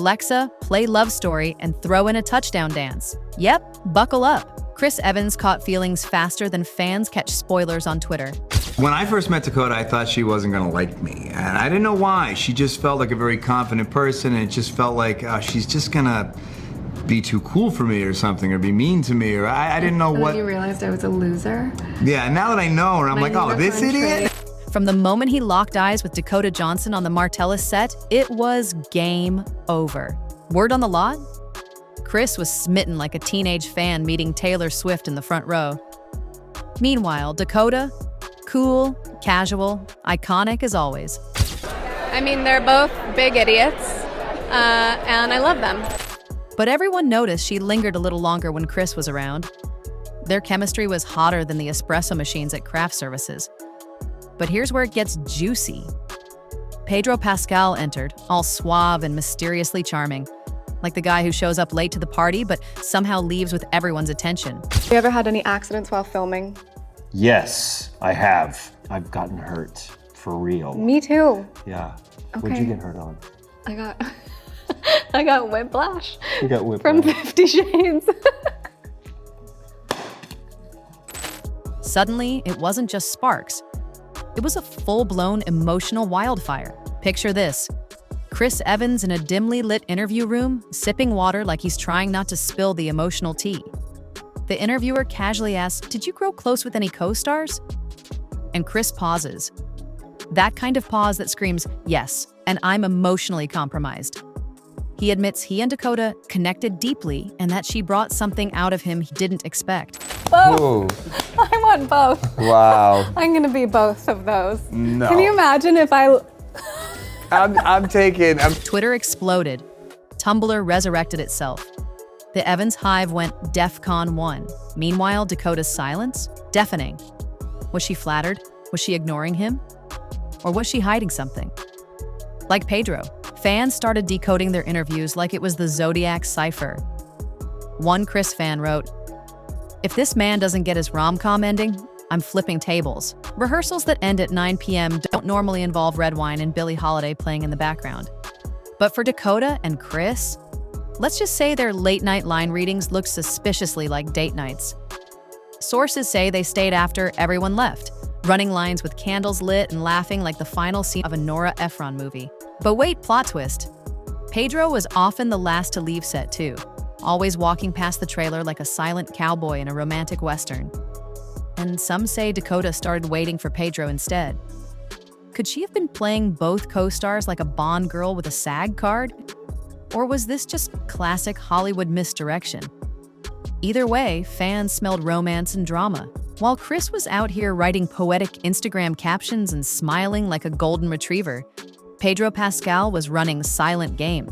Alexa, play Love Story and throw in a touchdown dance. Yep, buckle up. Chris Evans caught feelings faster than fans catch spoilers on Twitter. When I first met Dakota, I thought she wasn't gonna like me, and I didn't know why. She just felt like a very confident person, and it just felt like she's just gonna be too cool for me or something, or be mean to me, or I didn't know what. You realized I was a loser? Yeah, now that I know her, I'm like, oh, this idiot? From the moment he locked eyes with Dakota Johnson on the Martellus set, it was game over. Word on the lot? Chris was smitten like a teenage fan meeting Taylor Swift in the front row. Meanwhile, Dakota, cool, casual, iconic as always. I mean, they're both big idiots, and I love them. But everyone noticed she lingered a little longer when Chris was around. Their chemistry was hotter than the espresso machines at craft services. But here's where it gets juicy. Pedro Pascal entered, all suave and mysteriously charming, like the guy who shows up late to the party but somehow leaves with everyone's attention. Have you ever had any accidents while filming? Yes, I have. I've gotten hurt. For real. Me too. Yeah. Okay. What'd you get hurt on? I got whiplash. You got whiplash. From 50 Shades. Suddenly, it wasn't just sparks. It was a full-blown emotional wildfire. Picture this. Chris Evans in a dimly lit interview room, sipping water like he's trying not to spill the emotional tea. The interviewer casually asks, "Did you grow close with any co-stars?" And Chris pauses. That kind of pause that screams, "Yes, and I'm emotionally compromised." He admits he and Dakota connected deeply and that she brought something out of him he didn't expect. Both. I want both. Wow. I'm gonna be both of those. No. Can you imagine if I... I'm taking... Twitter exploded. Tumblr resurrected itself. The Evans hive went DEFCON 1. Meanwhile, Dakota's silence? Deafening. Was she flattered? Was she ignoring him? Or was she hiding something? Like Pedro, fans started decoding their interviews like it was the Zodiac cipher. One Chris fan wrote, "If this man doesn't get his rom-com ending, I'm flipping tables." Rehearsals that end at 9 p.m. don't normally involve red wine and Billie Holiday playing in the background. But for Dakota and Chris, let's just say their late-night line readings looked suspiciously like date nights. Sources say they stayed after everyone left, running lines with candles lit and laughing like the final scene of a Nora Ephron movie. But wait, plot twist. Pedro was often the last to leave set too, always walking past the trailer like a silent cowboy in a romantic western. And some say Dakota started waiting for Pedro instead. Could she have been playing both co-stars like a Bond girl with a SAG card? Or was this just classic Hollywood misdirection? Either way, fans smelled romance and drama. While Chris was out here writing poetic Instagram captions and smiling like a golden retriever, Pedro Pascal was running silent game.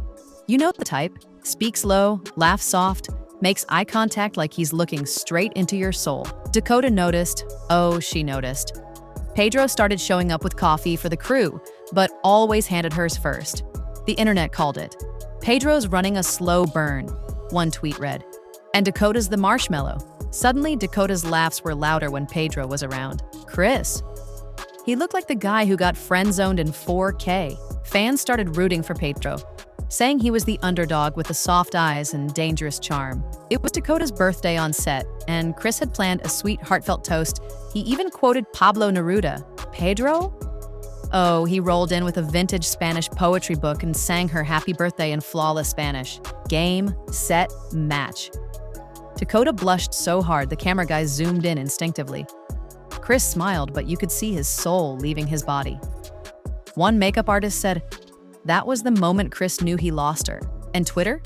You know the type. Speaks low, laughs soft, makes eye contact like he's looking straight into your soul. Dakota noticed. Oh, she noticed. Pedro started showing up with coffee for the crew, but always handed hers first. The internet called it. "Pedro's running a slow burn," one tweet read. And Dakota's the marshmallow. Suddenly, Dakota's laughs were louder when Pedro was around. Chris. He looked like the guy who got friend-zoned in 4K. Fans started rooting for Pedro, saying he was the underdog with the soft eyes and dangerous charm. It was Dakota's birthday on set, and Chris had planned a sweet, heartfelt toast. He even quoted Pablo Neruda. Pedro? Oh, he rolled in with a vintage Spanish poetry book and sang her happy birthday in flawless Spanish. Game, set, match. Dakota blushed so hard the camera guys zoomed in instinctively. Chris smiled, but you could see his soul leaving his body. One makeup artist said, that was the moment Chris knew he lost her. And Twitter?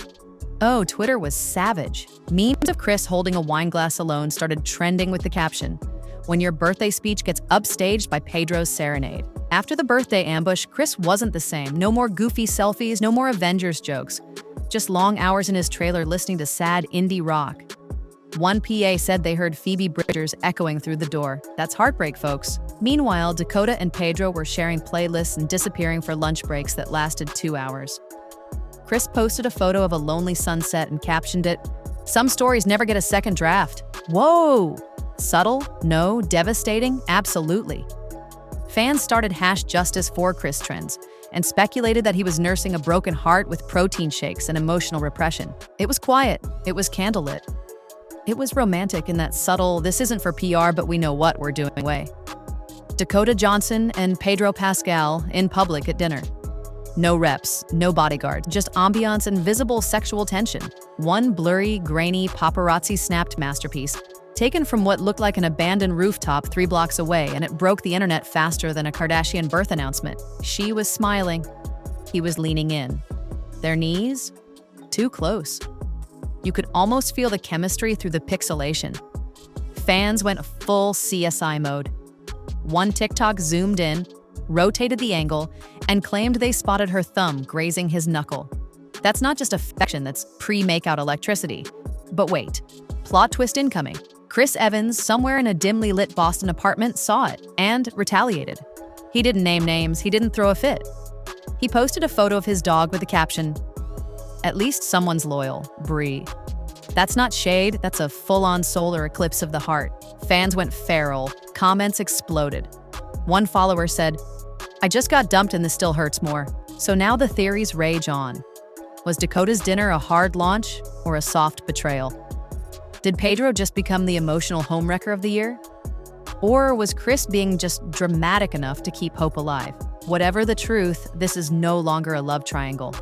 Oh, Twitter was savage. Memes of Chris holding a wine glass alone started trending with the caption, "When your birthday speech gets upstaged by Pedro's serenade." After the birthday ambush, Chris wasn't the same. No more goofy selfies, no more Avengers jokes. Just long hours in his trailer listening to sad indie rock. One PA said they heard Phoebe Bridgers echoing through the door. That's heartbreak, folks. Meanwhile, Dakota and Pedro were sharing playlists and disappearing for lunch breaks that lasted 2 hours. Chris posted a photo of a lonely sunset and captioned it, "Some stories never get a second draft." Whoa! Subtle? No. Devastating? Absolutely. Fans started #justice4Chris trends, and speculated that he was nursing a broken heart with protein shakes and emotional repression. It was quiet. It was candlelit. It was romantic in that subtle, this isn't for PR, but we know what we're doing way. Dakota Johnson and Pedro Pascal in public at dinner. No reps, no bodyguard, just ambiance and visible sexual tension. One blurry, grainy, paparazzi-snapped masterpiece, taken from what looked like an abandoned rooftop 3 blocks away, and it broke the internet faster than a Kardashian birth announcement. She was smiling. He was leaning in. Their knees? Too close. You could almost feel the chemistry through the pixelation. Fans went full CSI mode. One TikTok zoomed in, rotated the angle, and claimed they spotted her thumb grazing his knuckle. That's not just affection, that's pre-makeout electricity. But wait, plot twist incoming. Chris Evans, somewhere in a dimly lit Boston apartment, saw it and retaliated. He didn't name names, he didn't throw a fit. He posted a photo of his dog with the caption, "At least someone's loyal, Brie." That's not shade, that's a full-on solar eclipse of the heart. Fans went feral, comments exploded. One follower said, "I just got dumped and this still hurts more." So now the theories rage on. Was Dakota's dinner a hard launch or a soft betrayal? Did Pedro just become the emotional homewrecker of the year? Or was Chris being just dramatic enough to keep hope alive? Whatever the truth, this is no longer a love triangle.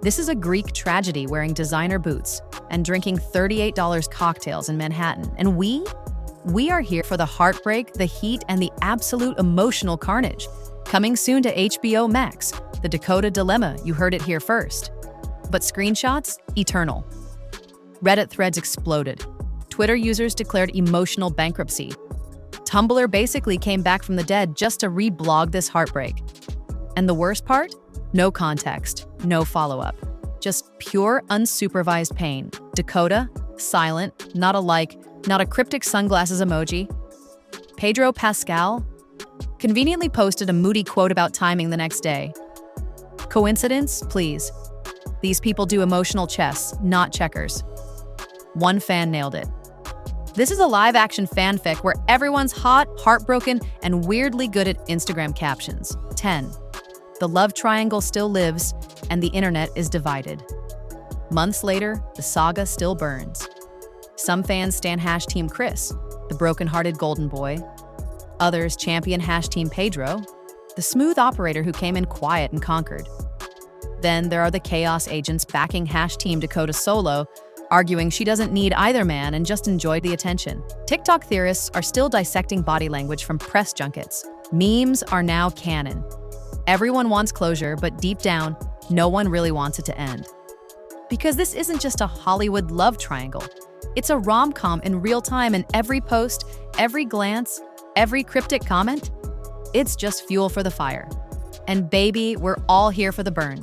This is a Greek tragedy wearing designer boots and drinking $38 cocktails in Manhattan. And we are here for the heartbreak, the heat, and the absolute emotional carnage. Coming soon to HBO Max, The Dakota Dilemma, you heard it here first. But screenshots? Eternal. Reddit threads exploded. Twitter users declared emotional bankruptcy. Tumblr basically came back from the dead just to reblog this heartbreak. And the worst part? No context, no follow-up. Just pure, unsupervised pain. Dakota, silent, not a like, not a cryptic sunglasses emoji. Pedro Pascal conveniently posted a moody quote about timing the next day. Coincidence? Please. These people do emotional chess, not checkers. One fan nailed it. This is a live-action fanfic where everyone's hot, heartbroken, and weirdly good at Instagram captions. 10. The love triangle still lives, and the internet is divided. Months later, the saga still burns. Some fans stan #Team Chris, the broken-hearted golden boy. Others champion #Team Pedro, the smooth operator who came in quiet and conquered. Then there are the chaos agents backing #Team Dakota solo, arguing she doesn't need either man and just enjoyed the attention. TikTok theorists are still dissecting body language from press junkets. Memes are now canon. Everyone wants closure, but deep down, no one really wants it to end. Because this isn't just a Hollywood love triangle. It's a rom-com in real time, and every post, every glance, every cryptic comment, it's just fuel for the fire. And baby, we're all here for the burn.